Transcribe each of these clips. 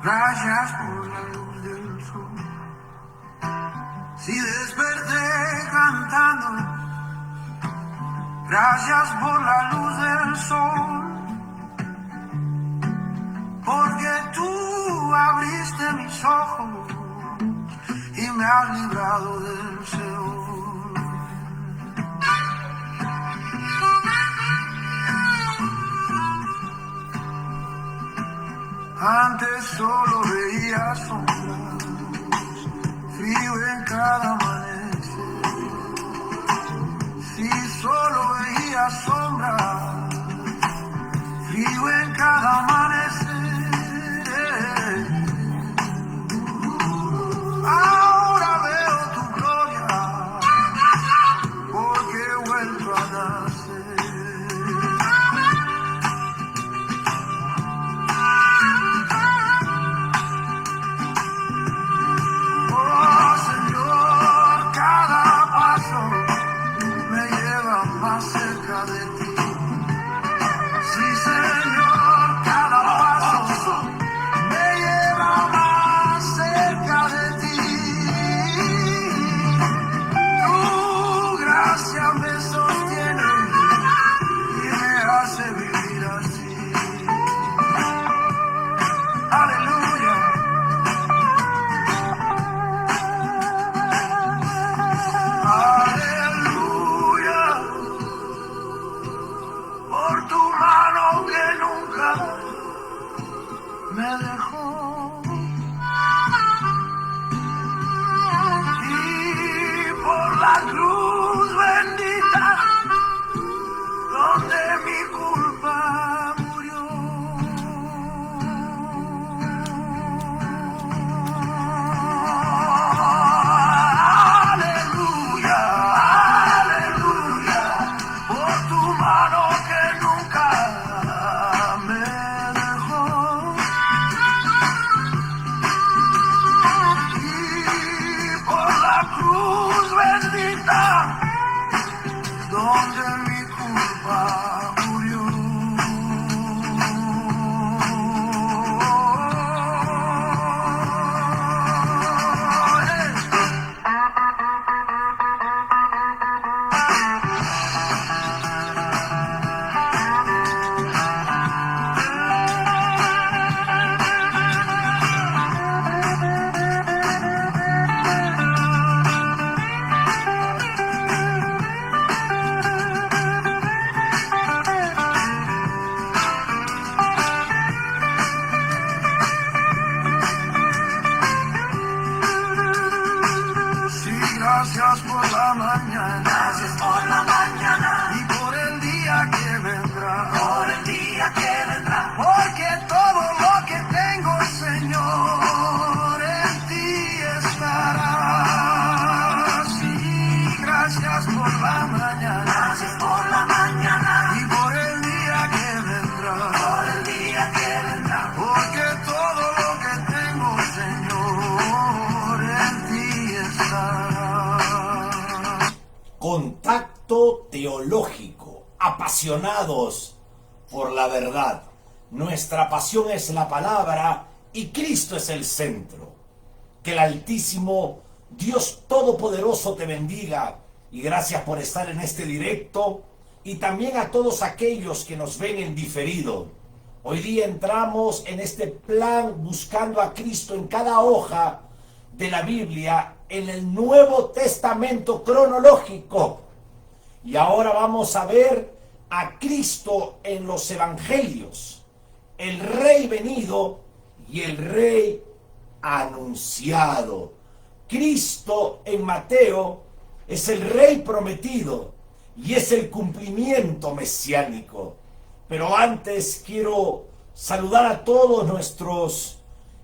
Gracias por la luz del sol. Si desperté cantando, gracias por la luz del sol. Porque tú abriste mis ojos y me has librado del Seol. Antes solo veía sombras, frío en cada amanecer. Sí, solo veía sombras, frío en cada amanecer. Ahora veo tu gloria, porque he vuelto a nacer. Gracias por la mañana, gracias por la mañana, y por el día que vendrá, por el día que vendrá, porque todo lo que tengo, Señor, en ti estará. Sí, gracias por la mañana, gracias por la mañana, y por el día que vendrá, por el día que vendrá, porque todo lo que tengo, Señor, en ti estará. Contacto teológico, apasionados por la verdad. Nuestra pasión es la palabra y Cristo es el centro. Que el Altísimo Dios Todopoderoso te bendiga y gracias por estar en este directo y también a todos aquellos que nos ven en diferido. Hoy día entramos en este plan buscando a Cristo en cada hoja de la Biblia en el Nuevo Testamento cronológico. Y ahora vamos a ver a Cristo en los Evangelios, el Rey venido y el Rey anunciado. Cristo en Mateo es el Rey prometido y es el cumplimiento mesiánico. Pero antes quiero saludar a todos nuestros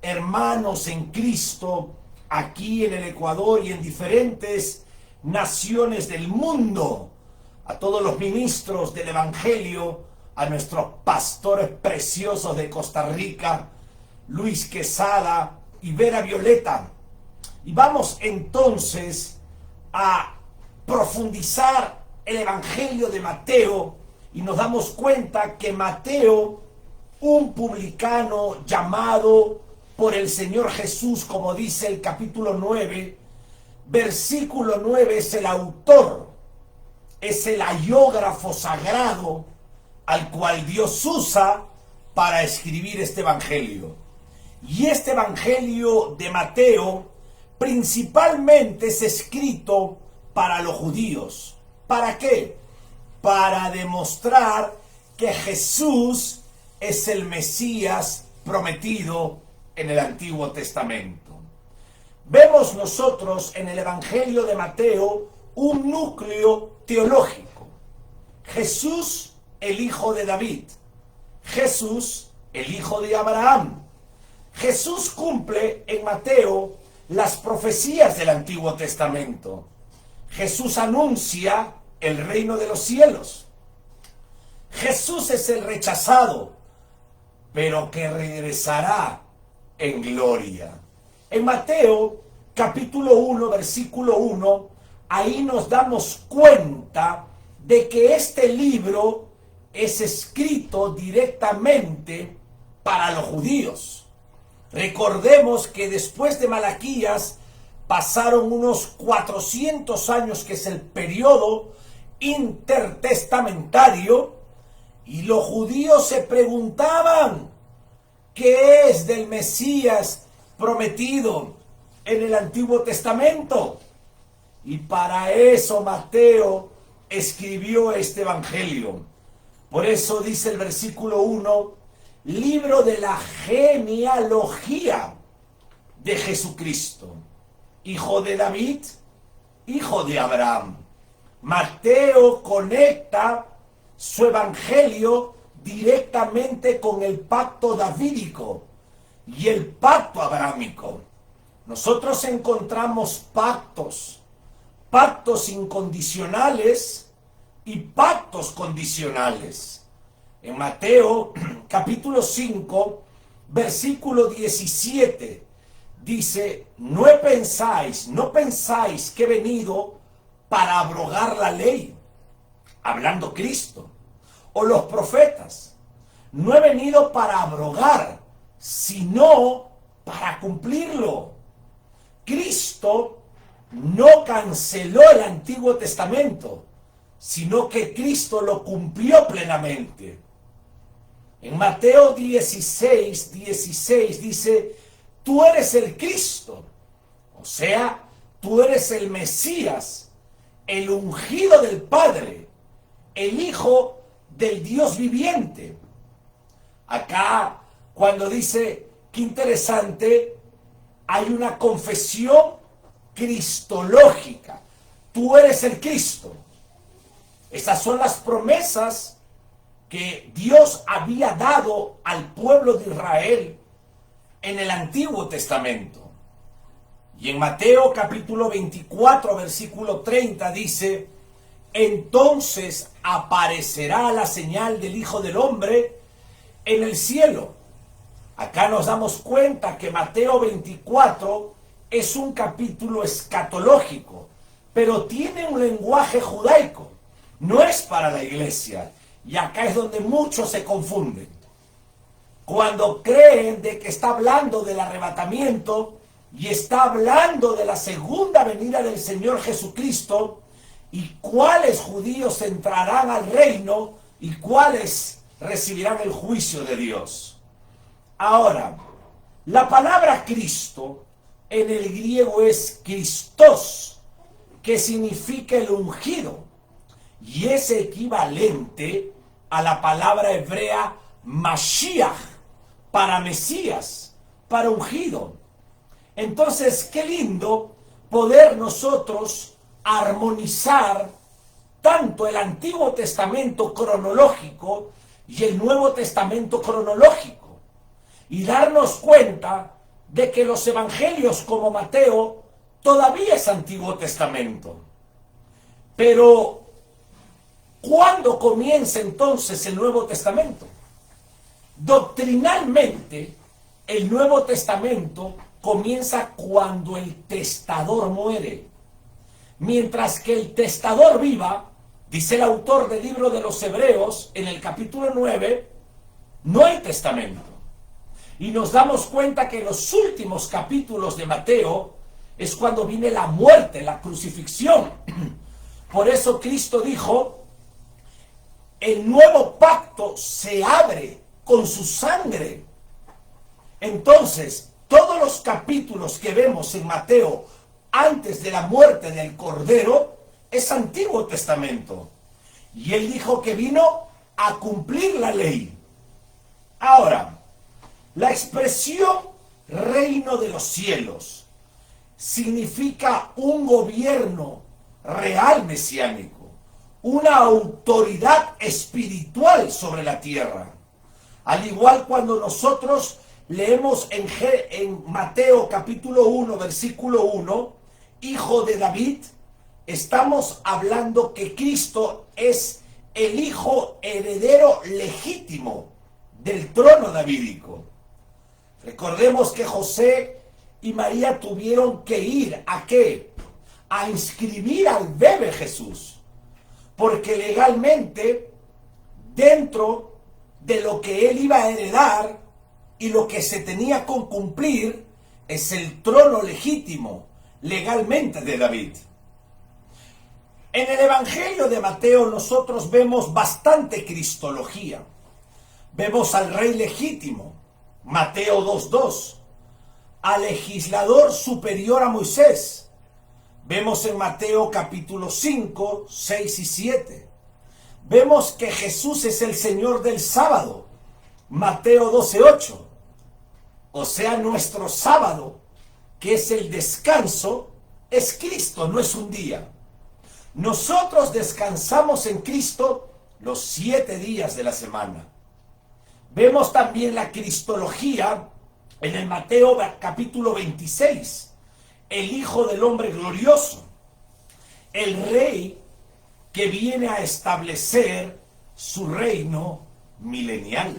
hermanos en Cristo aquí en el Ecuador y en diferentes naciones del mundo, a todos los ministros del Evangelio, a nuestros pastores preciosos de Costa Rica, Luis Quesada y Vera Violeta. Y vamos entonces a profundizar el Evangelio de Mateo y nos damos cuenta que Mateo, un publicano llamado por el Señor Jesús, como dice el capítulo 9, versículo 9, es el autor, es el haiógrafo sagrado al cual Dios usa para escribir este evangelio. Y este evangelio de Mateo principalmente es escrito para los judíos. ¿Para qué? Para demostrar que Jesús es el Mesías prometido en el Antiguo Testamento. Vemos nosotros en el evangelio de Mateo un núcleo teológico. Jesús, el hijo de David. Jesús, el hijo de Abraham. Jesús cumple en Mateo las profecías del Antiguo Testamento. Jesús anuncia el reino de los cielos. Jesús es el rechazado, pero que regresará en gloria. En Mateo capítulo 1, versículo 1, ahí nos damos cuenta de que este libro es escrito directamente para los judíos. Recordemos que después de Malaquías pasaron unos 400 años, que es el periodo intertestamentario, y los judíos se preguntaban qué es del Mesías prometido en el Antiguo Testamento. Y para eso Mateo escribió este evangelio. Por eso dice el versículo 1, libro de la genealogía de Jesucristo, hijo de David, hijo de Abraham. Mateo conecta su evangelio directamente con el pacto davídico y el pacto abrámico. Nosotros encontramos pactos incondicionales y pactos condicionales. En Mateo capítulo 5, versículo 17, dice, no pensáis que he venido para abrogar la ley, hablando Cristo, o los profetas. No he venido para abrogar, sino para cumplirlo. Cristo no canceló el Antiguo Testamento, sino que Cristo lo cumplió plenamente. En Mateo 16 dice, tú eres el Cristo, o sea, tú eres el Mesías, el ungido del Padre, el Hijo del Dios viviente. Acá, cuando dice, qué interesante, hay una confesión cristológica. Tú eres el Cristo. Esas son las promesas que Dios había dado al pueblo de Israel en el Antiguo Testamento. Y en Mateo capítulo 24, versículo 30 dice, entonces aparecerá la señal del Hijo del Hombre en el cielo. Acá nos damos cuenta que Mateo 24 es un capítulo escatológico, pero tiene un lenguaje judaico. No es para la iglesia. Y acá es donde muchos se confunden. Cuando creen de que está hablando del arrebatamiento y está hablando de la segunda venida del Señor Jesucristo y cuáles judíos entrarán al reino y cuáles recibirán el juicio de Dios. Ahora, la palabra Cristo en el griego es Christos, que significa el ungido, y es equivalente a la palabra hebrea Mashiach, para Mesías, para ungido. Entonces, qué lindo poder nosotros armonizar tanto el Antiguo Testamento cronológico y el Nuevo Testamento cronológico, y darnos cuenta de que los evangelios como Mateo todavía es Antiguo Testamento. Pero, ¿cuándo comienza entonces el Nuevo Testamento? Doctrinalmente, el Nuevo Testamento comienza cuando el testador muere. Mientras que el testador viva, dice el autor del libro de los Hebreos, en el capítulo 9, no hay testamento. Y nos damos cuenta que en los últimos capítulos de Mateo es cuando viene la muerte, la crucifixión. Por eso Cristo dijo, el nuevo pacto se abre con su sangre. Entonces, todos los capítulos que vemos en Mateo antes de la muerte del Cordero es Antiguo Testamento. Y él dijo que vino a cumplir la ley. Ahora, la expresión reino de los cielos significa un gobierno real mesiánico, una autoridad espiritual sobre la tierra. Al igual cuando nosotros leemos en Mateo capítulo 1, versículo 1, hijo de David, estamos hablando que Cristo es el hijo heredero legítimo del trono davídico. Recordemos que José y María tuvieron que ir ¿a qué? A inscribir al bebé Jesús, porque legalmente dentro de lo que él iba a heredar y lo que se tenía que cumplir es el trono legítimo legalmente de David. En el Evangelio de Mateo nosotros vemos bastante cristología. Vemos al rey legítimo, Mateo 2:2, al legislador superior a Moisés. Vemos en Mateo capítulo 5, 6 y 7. Vemos que Jesús es el Señor del sábado, Mateo 12:8. O sea, nuestro sábado, que es el descanso, es Cristo, no es un día. Nosotros descansamos en Cristo los 7 días de la semana. Vemos también la cristología en el Mateo capítulo 26, el Hijo del Hombre glorioso, el Rey que viene a establecer su reino milenial.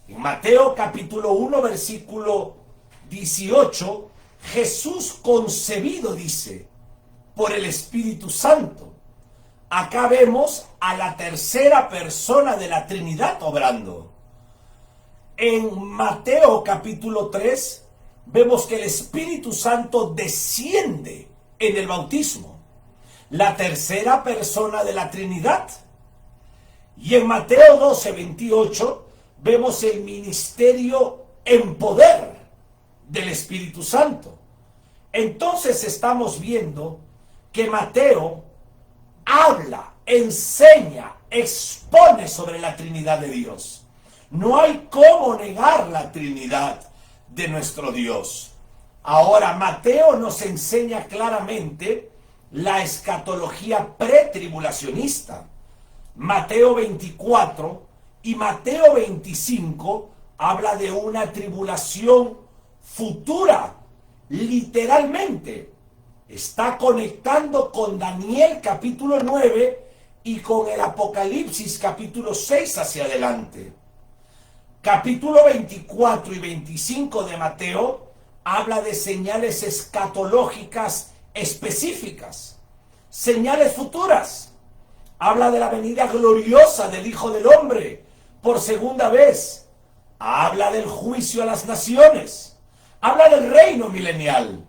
En Mateo capítulo 1, versículo 18, Jesús concebido, dice, por el Espíritu Santo. Acá vemos a la tercera persona de la Trinidad obrando. En Mateo capítulo 3 vemos que el Espíritu Santo desciende en el bautismo, la tercera persona de la Trinidad. Y en Mateo 12:28 vemos el ministerio en poder del Espíritu Santo. Entonces estamos viendo que Mateo habla, enseña, expone sobre la Trinidad de Dios. No hay cómo negar la Trinidad de nuestro Dios. Ahora, Mateo nos enseña claramente la escatología pretribulacionista. Mateo 24 y Mateo 25 habla de una tribulación futura, literalmente. Está conectando con Daniel capítulo 9 y con el Apocalipsis capítulo 6 hacia adelante. Capítulo 24 y 25 de Mateo habla de señales escatológicas específicas, señales futuras. Habla de la venida gloriosa del Hijo del Hombre por segunda vez. Habla del juicio a las naciones. Habla del reino milenial.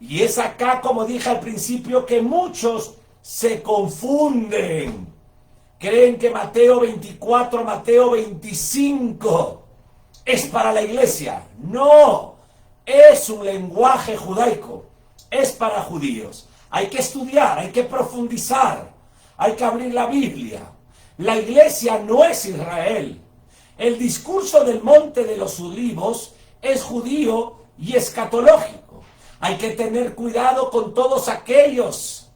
Y es acá, como dije al principio, que muchos se confunden. Creen que Mateo 24, Mateo 25 es para la iglesia. No, es un lenguaje judaico, es para judíos. Hay que estudiar, hay que profundizar, hay que abrir la Biblia. La iglesia no es Israel. El discurso del Monte de los Olivos es judío y escatológico. Hay que tener cuidado con todos aquellos,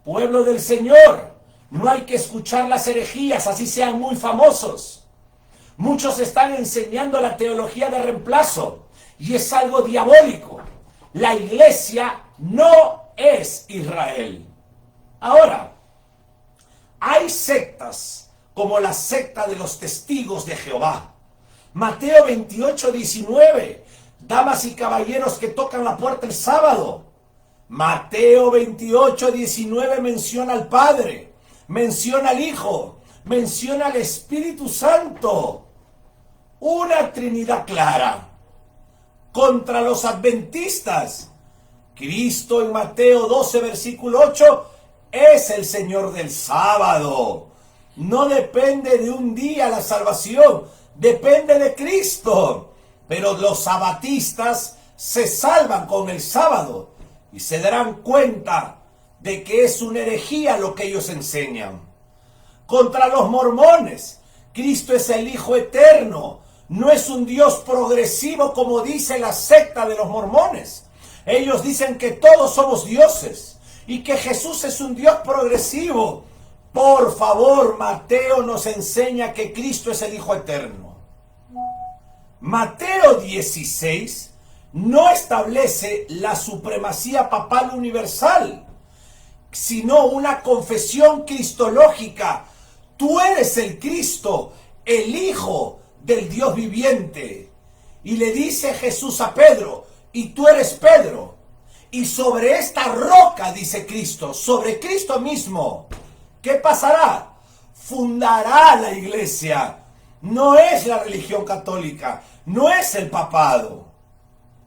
pueblo del Señor. No hay que escuchar las herejías, así sean muy famosos. Muchos están enseñando la teología de reemplazo y es algo diabólico. La iglesia no es Israel. Ahora, hay sectas como la secta de los testigos de Jehová. Mateo 28:19, damas y caballeros que tocan la puerta el sábado. Mateo 28:19 menciona al Padre, menciona al Hijo, menciona al Espíritu Santo. una Trinidad clara. Contra los adventistas, Cristo en Mateo 12, versículo 8, es el Señor del sábado. No depende de un día la salvación, depende de Cristo. Pero los sabatistas se salvan con el sábado y se darán cuenta de que es una herejía lo que ellos enseñan. Contra los mormones, Cristo es el Hijo eterno, no es un Dios progresivo como dice la secta de los mormones. Ellos dicen que todos somos dioses y que Jesús es un Dios progresivo. Por favor, Mateo nos enseña que Cristo es el Hijo eterno. Mateo 16 no establece la supremacía papal universal, sino una confesión cristológica. Tú eres el Cristo, el Hijo del Dios viviente. Y le dice Jesús a Pedro, y tú eres Pedro. Y sobre esta roca, dice Cristo, sobre Cristo mismo, ¿qué pasará? Fundará la iglesia. No es la religión católica, no es el papado.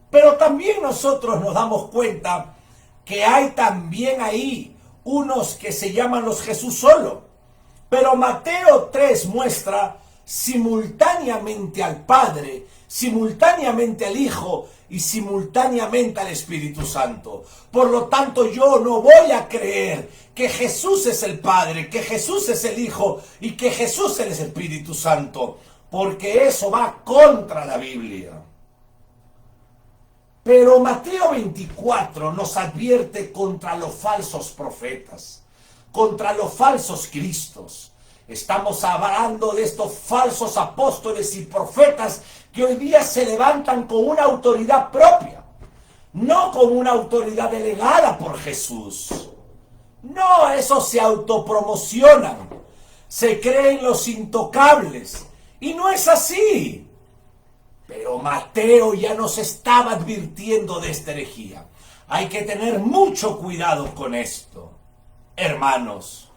Pero también nosotros nos damos cuenta que hay también ahí unos que se llaman los Jesús solo. Pero Mateo 3 muestra simultáneamente al Padre, simultáneamente al Hijo y simultáneamente al Espíritu Santo. Por lo tanto, yo no voy a creer que Jesús es el Padre, que Jesús es el Hijo y que Jesús es el Espíritu Santo, porque eso va contra la Biblia. Pero Mateo 24 nos advierte contra los falsos profetas, contra los falsos cristos. Estamos hablando de estos falsos apóstoles y profetas que hoy día se levantan con una autoridad propia, no con una autoridad delegada por Jesús. No, esos se autopromocionan, se creen los intocables, y no es así. Pero Mateo ya nos estaba advirtiendo de esta herejía. Hay que tener mucho cuidado con esto. Hermanos,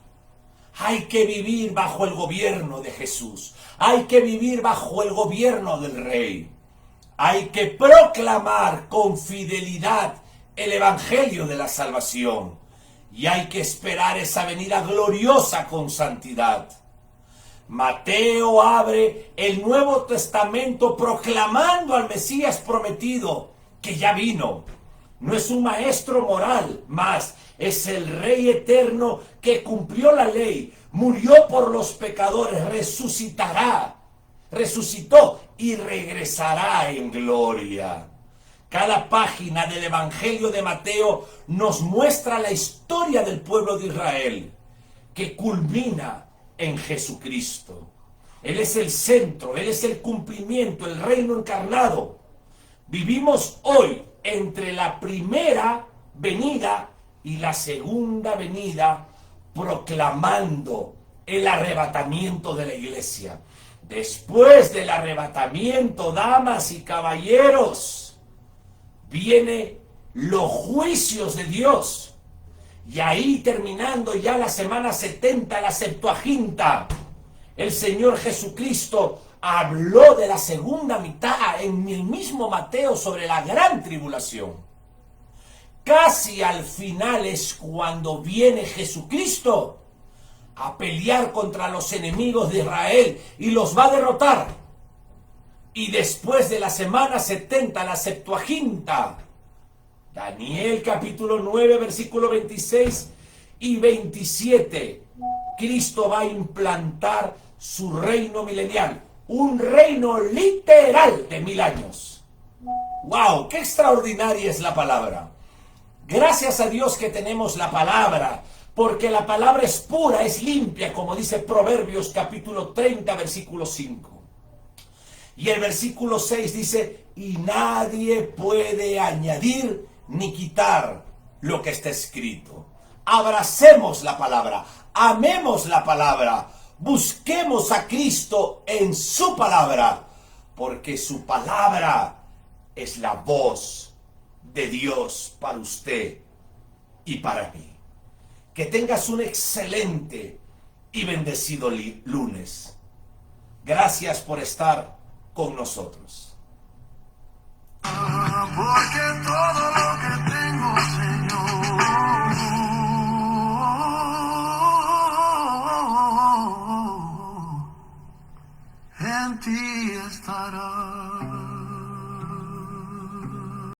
hay que vivir bajo el gobierno de Jesús. Hay que vivir bajo el gobierno del Rey. Hay que proclamar con fidelidad el Evangelio de la salvación. Y hay que esperar esa venida gloriosa con santidad. Mateo abre el Nuevo Testamento proclamando al Mesías prometido que ya vino. No es un maestro moral, más es el Rey eterno que cumplió la ley, murió por los pecadores, resucitó y regresará en gloria. Cada página del Evangelio de Mateo nos muestra la historia del pueblo de Israel, que culmina en Jesucristo. Él es el centro, Él es el cumplimiento, el reino encarnado. Vivimos hoy entre la primera venida y la segunda venida, proclamando el arrebatamiento de la iglesia. Después del arrebatamiento, damas y caballeros, vienen los juicios de Dios. Y ahí, terminando ya la semana 70, la Septuaginta, el Señor Jesucristo habló de la segunda mitad en el mismo Mateo sobre la gran tribulación. Casi al final es cuando viene Jesucristo a pelear contra los enemigos de Israel y los va a derrotar. Y después de la semana 70, la Septuaginta, Daniel capítulo 9, versículo 26 y 27, Cristo va a implantar su reino milenial, un reino literal de 1000 años. ¡Wow! ¡Qué extraordinaria es la palabra! Gracias a Dios que tenemos la palabra, porque la palabra es pura, es limpia, como dice Proverbios capítulo 30, versículo 5. Y el versículo 6 dice, y nadie puede añadir ni quitar lo que está escrito. Abracemos la palabra, amemos la palabra, busquemos a Cristo en su palabra, porque su palabra es la voz de Dios para usted y para mí. Que tengas un excelente y bendecido lunes. Gracias por estar con nosotros. Porque todo lo que tengo, Señor, en ti estará.